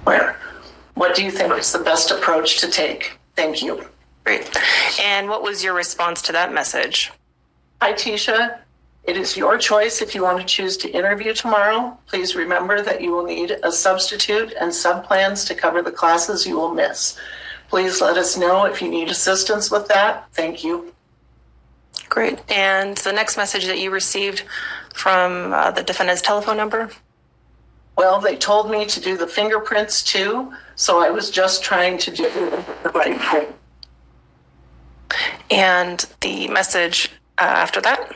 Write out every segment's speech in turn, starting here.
Where? What do you think is the best approach to take? Thank you. Great. And what was your response to that message? Hi, Tisha. It is your choice if you want to choose to interview tomorrow. Please remember that you will need a substitute and sub-plans to cover the classes you will miss. Please let us know if you need assistance with that. Thank you. Great. And the next message that you received from the defendant's telephone number? Well, they told me to do the fingerprints too, so I was just trying to do the right thing. And the message after that?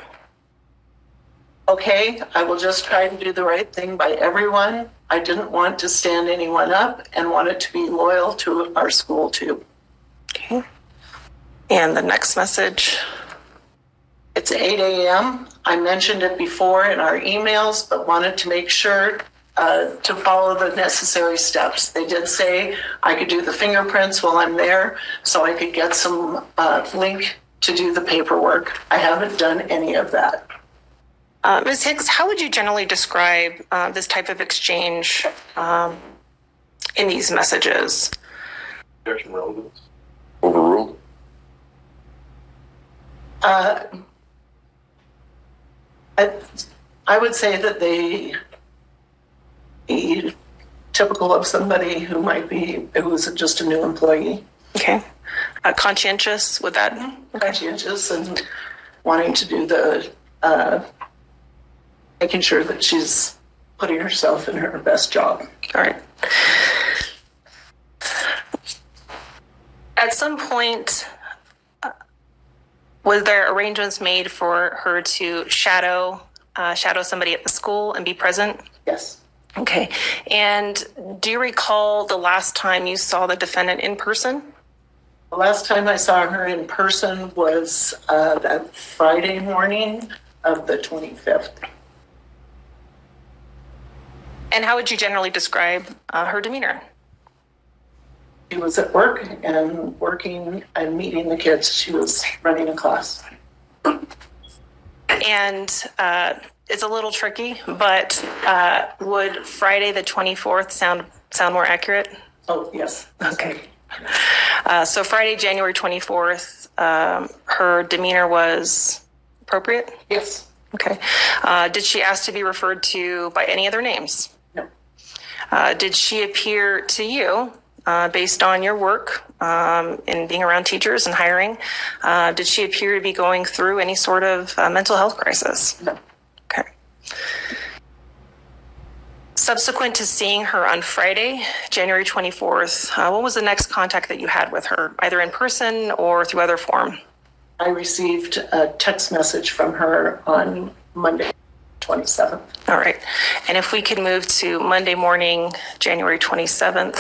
Okay, I will just try to do the right thing by everyone. I didn't want to stand anyone up and wanted to be loyal to our school too. Okay. And the next message? It's 8 a.m. I mentioned it before in our emails, but wanted to make sure to follow the necessary steps. They did say I could do the fingerprints while I'm there, so I could get some link to do the paperwork. I haven't done any of that. Ms. Hicks, how would you generally describe this type of exchange in these messages? Objection relevance. Overruled. I would say that they be typical of somebody who is just a new employee. Okay. Conscientious with that? Okay. Conscientious and wanting to do the, making sure that she's putting herself in her best job. All right. At some point, was there arrangements made for her to shadow somebody at the school and be present? Yes. Okay. And do you recall the last time you saw the defendant in person? The last time I saw her in person was that Friday morning of the 25th. And how would you generally describe her demeanor? She was at work and working and meeting the kids. She was running a class. And it's a little tricky, but would Friday the 24th sound more accurate? Oh, yes. Okay. So Friday, January 24th, her demeanor was appropriate? Yes. Okay. Did she ask to be referred to by any other names? No. Did she appear to you, based on your work in being around teachers and hiring, did she appear to be going through any sort of mental health crisis? No. Okay. Subsequent to seeing her on Friday, January 24th, what was the next contact that you had with her, either in person or through other form? I received a text message from her on Monday, 27th. All right. And if we could move to Monday morning, January 27th,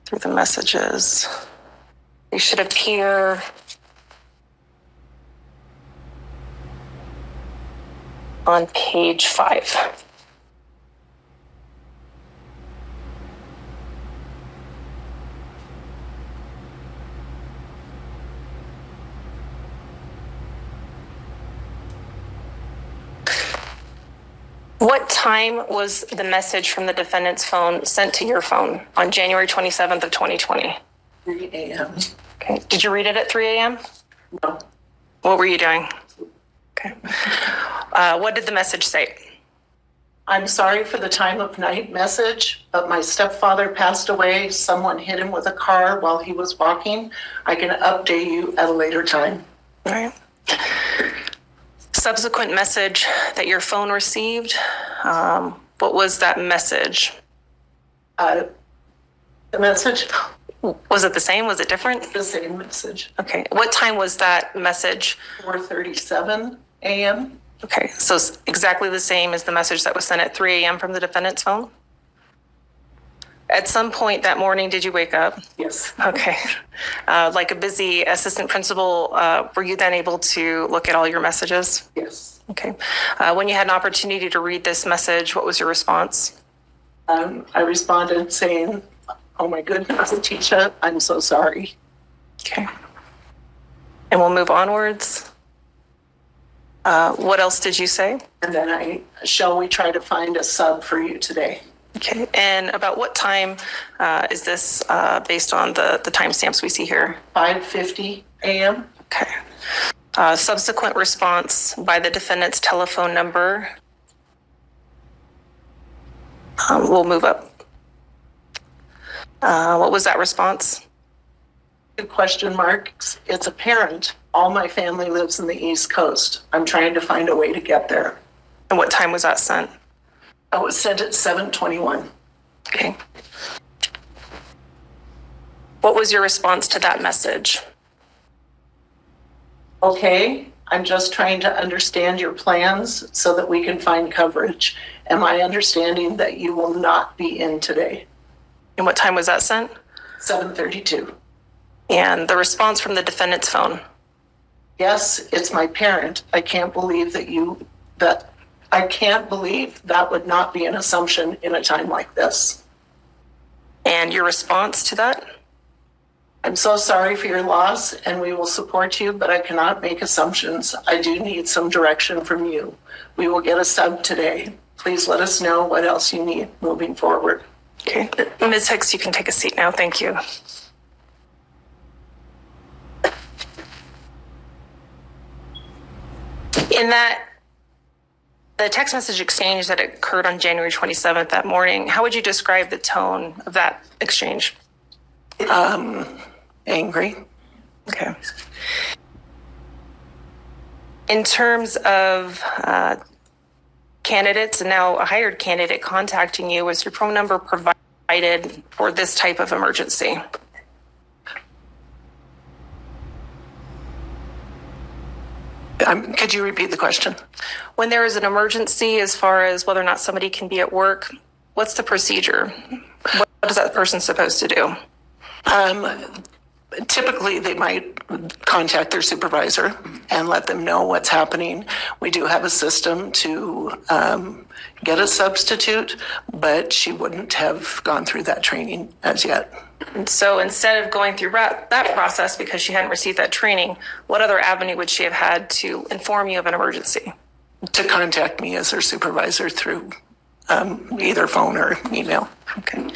through the messages, they should appear on page 5. What time was the message from the defendant's phone sent to your phone on January 27th of 2020? 3 a.m. Okay. Did you read it at 3 a.m.? No. What were you doing? Okay. What did the message say? I'm sorry for the time of night message, but my stepfather passed away. Someone hit him with a car while he was walking. I can update you at a later time. All right. Subsequent message that your phone received, what was that message? The message? Was it the same? Was it different? The same message. Okay. What time was that message? 4:37 a.m. Okay. So it's exactly the same as the message that was sent at 3 a.m. from the defendant's phone? At some point that morning, did you wake up? Yes. Okay. Like a busy assistant principal, were you then able to look at all your messages? Yes. Okay. When you had an opportunity to read this message, what was your response? I responded saying, "Oh my goodness, Leticia, I'm so sorry." Okay. And we'll move onwards. What else did you say? And then shall we try to find a sub for you today? Okay. And about what time is this based on the timestamps we see here? 5:50 a.m. Okay. Subsequent response by the defendant's telephone number. We'll move up. What was that response? Good question marks. It's apparent all my family lives in the East Coast. I'm trying to find a way to get there. And what time was that sent? I was sent at 7:21. Okay. What was your response to that message? Okay, I'm just trying to understand your plans so that we can find coverage. Am I understanding that you will not be in today? And what time was that sent? 7:32. And the response from the defendant's phone? Yes, it's my parent. I can't believe that would not be an assumption in a time like this. And your response to that? I'm so sorry for your loss and we will support you, but I cannot make assumptions. I do need some direction from you. We will get a sub today. Please let us know what else you need moving forward. Okay. Ms. Hicks, you can take a seat now. Thank you. In the text message exchange that occurred on January 27th that morning, how would you describe the tone of that exchange? Angry. Okay. In terms of candidates and now a hired candidate contacting you, was your phone number provided for this type of emergency? Could you repeat the question? When there is an emergency, as far as whether or not somebody can be at work, what's the procedure? What is that person supposed to do? Typically, they might contact their supervisor and let them know what's happening. We do have a system to get a substitute, but she wouldn't have gone through that training as yet. And so instead of going through that process because she hadn't received that training, what other avenue would she have had to inform you of an emergency? To contact me as her supervisor through either phone or email. Okay.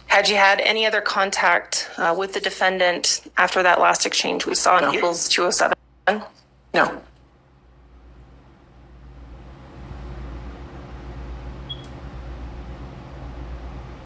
Had you had any other contact with the defendant after that last exchange we saw in No. Eagles 207? No.